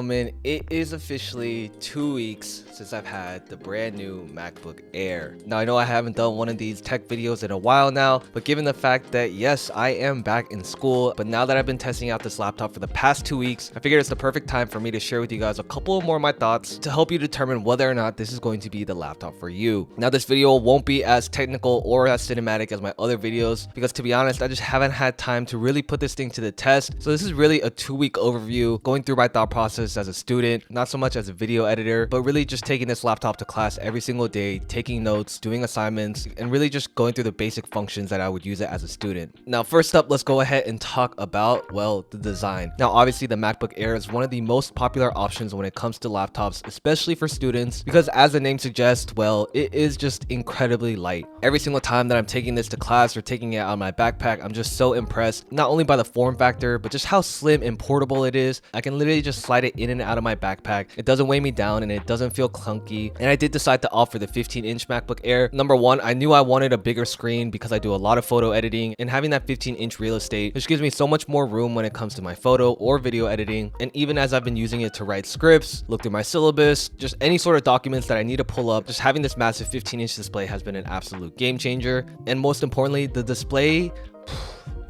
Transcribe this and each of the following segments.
gentlemen, it is officially 2 weeks since I've had the brand new MacBook Air. Now, I know I haven't done one of these tech videos in a while now, but given the fact that yes, I am back in school, but now that I've been testing out this laptop for the past 2 weeks, I figured it's the perfect time for me to share with you guys a couple more of my thoughts to help you determine whether or not this is going to be the laptop for you. Now, this video won't be as technical or as cinematic as my other videos because, to be honest, I just haven't had time to really put this thing to the test. So this is really a 2-week overview, going through my thought process as a student, not so much as a video editor, but really just taking this laptop to class every single day, taking notes, doing assignments, and really just going through the basic functions that I would use it as a student. Now, first up, let's go ahead and talk about, well, the design. Now, obviously the MacBook Air is one of the most popular options when it comes to laptops, especially for students, because as the name suggests, well, it is just incredibly light. Every single time that I'm taking this to class or taking it out of my backpack, I'm just so impressed, not only by the form factor, but just how slim and portable it is. I can literally just slide it in and out of my backpack. It doesn't weigh me down and it doesn't feel clunky. And I did decide to opt for the 15-inch MacBook Air. Number one, I knew I wanted a bigger screen because I do a lot of photo editing, and having that 15-inch real estate, which gives me so much more room when it comes to my photo or video editing. And even as I've been using it to write scripts, look through my syllabus, just any sort of documents that I need to pull up, just having this massive 15-inch display has been an absolute game changer. And most importantly, the display,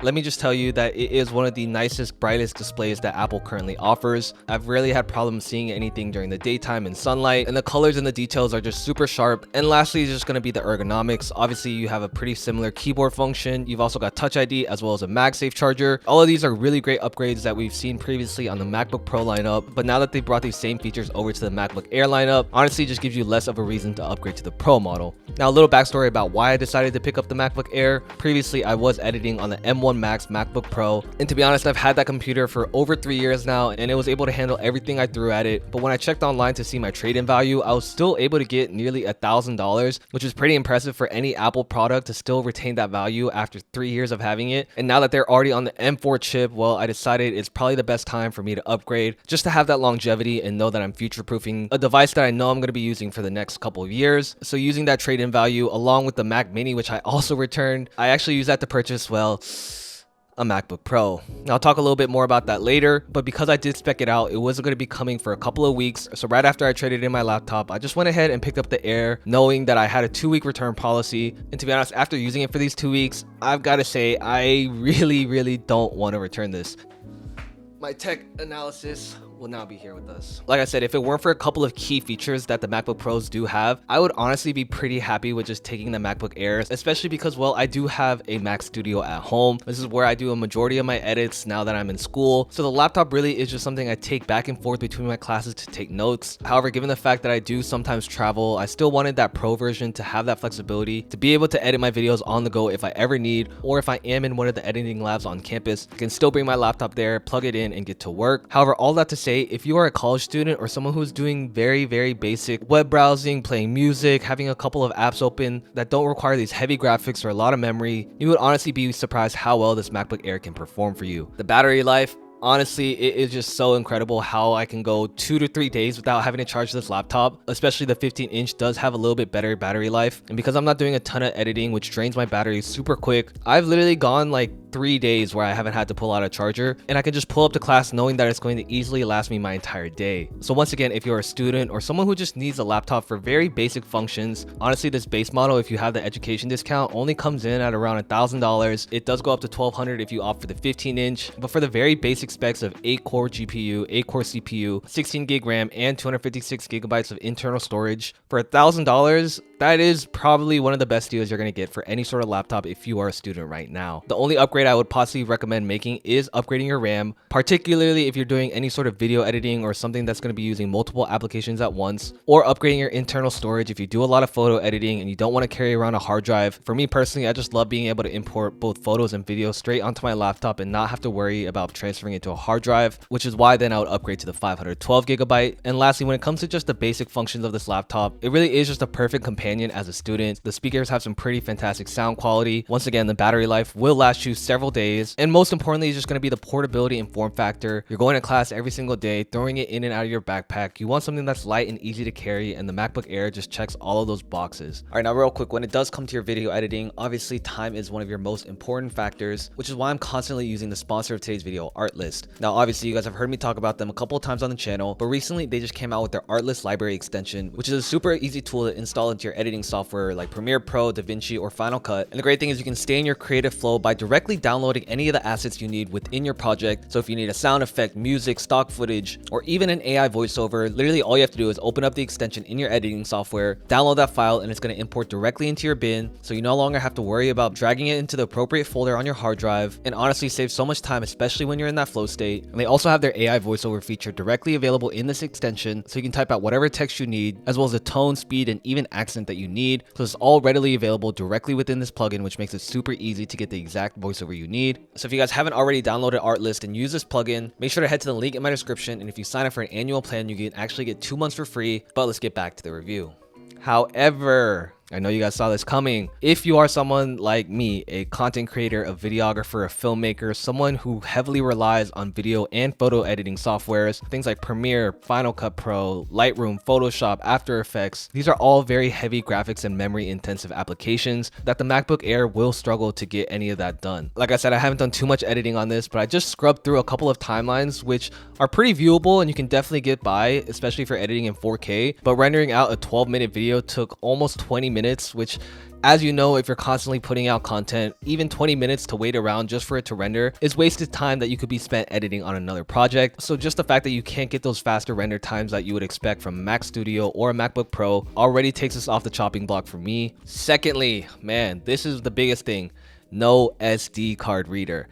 let me just tell you that it is one of the nicest, brightest displays that Apple currently offers. I've rarely had problems seeing anything during the daytime in sunlight, and the colors and the details are just super sharp. And lastly, it's just going to be the ergonomics. Obviously, you have a pretty similar keyboard function. You've also got Touch ID as well as a MagSafe charger. All of these are really great upgrades that we've seen previously on the MacBook Pro lineup, but now that they brought these same features over to the MacBook Air lineup, honestly, just gives you less of a reason to upgrade to the Pro model. Now, a little backstory about why I decided to pick up the MacBook Air. Previously, I was editing on the M1 Max MacBook Pro, and to be honest, I've had that computer for over 3 years now, and it was able to handle everything I threw at it. But when I checked online to see my trade-in value, I was still able to get nearly $1,000, which is pretty impressive for any Apple product to still retain that value after 3 years of having it. And now that they're already on the M4 chip, well, I decided it's probably the best time for me to upgrade, just to have that longevity and know that I'm future-proofing a device that I know I'm going to be using for the next couple of years. So using that trade-in value along with the Mac Mini, which I also returned, I actually used that to purchase, well, a MacBook Pro. Now, I'll talk a little bit more about that later, but because I did spec it out, it wasn't going to be coming for a couple of weeks. So right after I traded in my laptop, I just went ahead and picked up the Air, knowing that I had a 2-week return policy. And to be honest, after using it for these 2 weeks, I've got to say, I really don't want to return this. My tech analysis will now be here with us. Like I said, if it weren't for a couple of key features that the MacBook Pros do have, I would honestly be pretty happy with just taking the MacBook Airs, especially because, well, I do have a Mac Studio at home. This is where I do a majority of my edits now that I'm in school. So the laptop really is just something I take back and forth between my classes to take notes. However, given the fact that I do sometimes travel, I still wanted that Pro version to have that flexibility to be able to edit my videos on the go if I ever need, or if I am in one of the editing labs on campus, I can still bring my laptop there, plug it in, and get to work. However, all that to say, if you are a college student or someone who's doing very basic web browsing, playing music, having a couple of apps open that don't require these heavy graphics or a lot of memory, you would honestly be surprised how well this MacBook Air can perform for you. The battery life, honestly, it is just so incredible how I can go 2 to 3 days without having to charge this laptop. Especially the 15-inch does have a little bit better battery life, and because I'm not doing a ton of editing, which drains my battery super quick, I've literally gone like 3 days where I haven't had to pull out a charger, and I can just pull up to class knowing that it's going to easily last me my entire day. So once again, if you're a student or someone who just needs a laptop for very basic functions, honestly, this base model, if you have the education discount, only comes in at around $1,000. It does go up to $1,200 if you opt for the 15-inch, but for the very basic specs of 8-core GPU, 8-core CPU, 16 gig RAM, and 256 gigabytes of internal storage, for $1,000, that is probably one of the best deals you're going to get for any sort of laptop if you are a student right now. The only upgrade I would possibly recommend making is upgrading your RAM, particularly if you're doing any sort of video editing or something that's going to be using multiple applications at once, or upgrading your internal storage if you do a lot of photo editing and you don't want to carry around a hard drive. For me personally, I just love being able to import both photos and videos straight onto my laptop and not have to worry about transferring it to a hard drive, which is why then I would upgrade to the 512 gigabyte. And lastly, when it comes to just the basic functions of this laptop, it really is just a perfect companion as a student. The speakers have some pretty fantastic sound quality. Once again, the battery life will last you several days. And most importantly, it's just going to be the portability and form factor. You're going to class every single day, throwing it in and out of your backpack. You want something that's light and easy to carry, and the MacBook Air just checks all of those boxes. All right, now real quick, when it does come to your video editing, obviously time is one of your most important factors, which is why I'm constantly using the sponsor of today's video, Artlist. Now, obviously, you guys have heard me talk about them a couple of times on the channel, but recently they just came out with their Artlist library extension, which is a super easy tool to install into your editing software like Premiere Pro, DaVinci, or Final Cut. And the great thing is you can stay in your creative flow by directly downloading any of the assets you need within your project. So if you need a sound effect, music, stock footage, or even an AI voiceover, literally all you have to do is open up the extension in your editing software, download that file, and it's going to import directly into your bin. So you no longer have to worry about dragging it into the appropriate folder on your hard drive, and honestly saves so much time, especially when you're in that flow state. And they also have their AI voiceover feature directly available in this extension, so you can type out whatever text you need, as well as the tone, speed, and even accent that you need. So it's all readily available directly within this plugin, which makes it super easy to get the exact voiceover you need. So if you guys haven't already downloaded Artlist and use this plugin, make sure to head to the link in my description, and if you sign up for an annual plan, you can actually get 2 months for free. But let's get back to the review. However, I know you guys saw this coming. If you are someone like me, a content creator, a videographer, a filmmaker, someone who heavily relies on video and photo editing softwares, things like Premiere, Final Cut Pro, Lightroom, Photoshop, After Effects, these are all very heavy graphics and memory intensive applications that the MacBook Air will struggle to get any of that done. Like I said, I haven't done too much editing on this, but I just scrubbed through a couple of timelines, which are pretty viewable and you can definitely get by, especially for editing in 4K. But rendering out a 12-minute video took almost 20 minutes, which, as you know, if you're constantly putting out content, even 20 minutes to wait around just for it to render is wasted time that you could be spent editing on another project. So just the fact that you can't get those faster render times that you would expect from Mac Studio or a MacBook Pro already takes us off the chopping block for me. Secondly, man, this is the biggest thing: no SD card reader.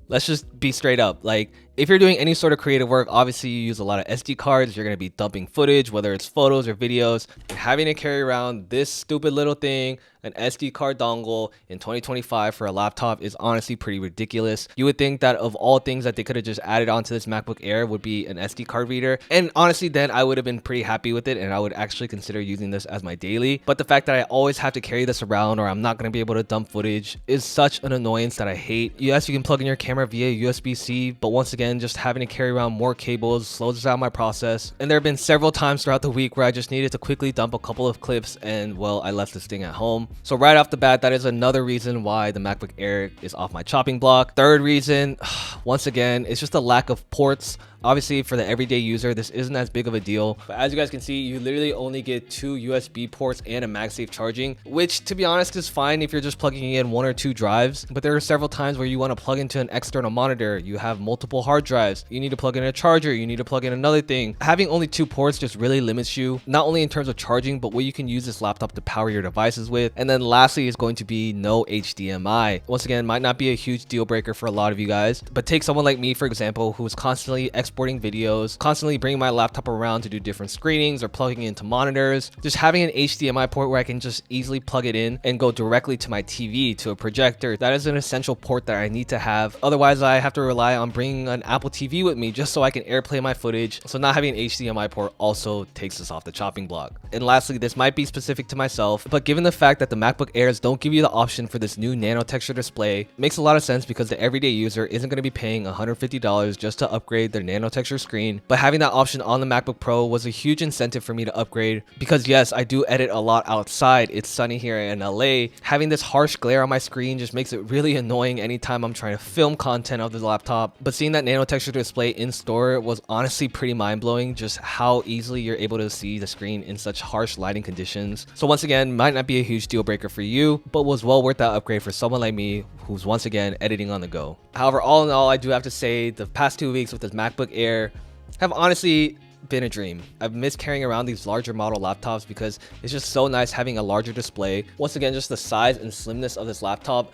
Let's just be straight up. Like, if you're doing any sort of creative work, obviously you use a lot of SD cards. You're going to be dumping footage, whether it's photos or videos, and having to carry around this stupid little thing, an SD card dongle in 2025 for a laptop, is honestly pretty ridiculous. You would think that of all things that they could have just added onto this MacBook Air would be an SD card reader. And honestly, then I would have been pretty happy with it and I would actually consider using this as my daily. But the fact that I always have to carry this around, or I'm not going to be able to dump footage, is such an annoyance that I hate. Yes, you can plug in your camera via USB-C, but once again, just having to carry around more cables slows down my process. And there have been several times throughout the week where I just needed to quickly dump a couple of clips, and well, I left this thing at home. So right off the bat, that is another reason why the MacBook Air is off my chopping block. Third reason, once again, it's just a lack of ports. Obviously, for the everyday user, this isn't as big of a deal, but as you guys can see, you literally only get 2 USB ports and a MagSafe charging, which, to be honest, is fine if you're just plugging in 1 or 2 drives. But there are several times where you want to plug into an external monitor, you have multiple hard drives, you need to plug in a charger, you need to plug in another thing. Having only 2 ports just really limits you, not only in terms of charging, but what you can use this laptop to power your devices with. And then lastly is going to be no HDMI. Once again, might not be a huge deal breaker for a lot of you guys, but take someone like me, for example, who is constantly exporting videos, constantly bringing my laptop around to do different screenings or plugging into monitors. Just having an HDMI port where I can just easily plug it in and go directly to my TV, to a projector, that is an essential port that I need to have. Otherwise, I have to rely on bringing an Apple TV with me just so I can AirPlay my footage. So not having an HDMI port also takes us off the chopping block. And lastly, this might be specific to myself, but given the fact that the MacBook Airs don't give you the option for this new nano texture display, it makes a lot of sense because the everyday user isn't going to be paying $150 just to upgrade their nano texture screen. But having that option on the MacBook Pro was a huge incentive for me to upgrade, because yes, I do edit a lot outside. It's sunny here in LA. Having this harsh glare on my screen just makes it really annoying anytime I'm trying to film content of the laptop. But seeing that nano texture display in store was honestly pretty mind-blowing, just how easily you're able to see the screen in such harsh lighting conditions. So once again, might not be a huge deal breaker for you, but was well worth that upgrade for someone like me who's once again editing on the go. However, all in all, I do have to say the past 2 weeks with this MacBook Air have honestly been a dream. I've missed carrying around these larger model laptops because it's just so nice having a larger display. Once again, just the size and slimness of this laptop,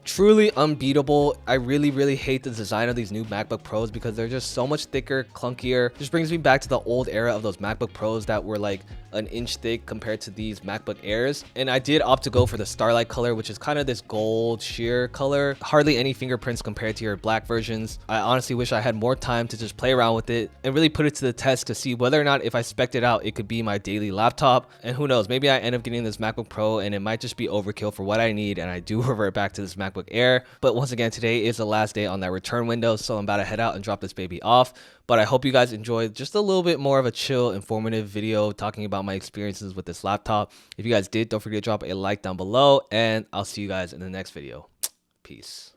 truly unbeatable. I really hate the design of these new MacBook Pros because they're just so much thicker, clunkier. Just brings me back to the old era of those MacBook Pros that were like an inch thick compared to these MacBook Airs. And I did opt to go for the Starlight color, which is kind of this gold sheer color. Hardly any fingerprints compared to your black versions. I honestly wish I had more time to just play around with it and really put it to the test to see whether or not, if I spec'd it out, it could be my daily laptop. And who knows, maybe I end up getting this MacBook Pro and it might just be overkill for what I need and I do revert back to this MacBook MacBook Air. But once again, today is the last day on that return window, so I'm about to head out and drop this baby off. But I hope you guys enjoyed just a little bit more of a chill, informative video talking about my experiences with this laptop. If you guys did, don't forget to drop a like down below, and I'll see you guys in the next video. Peace.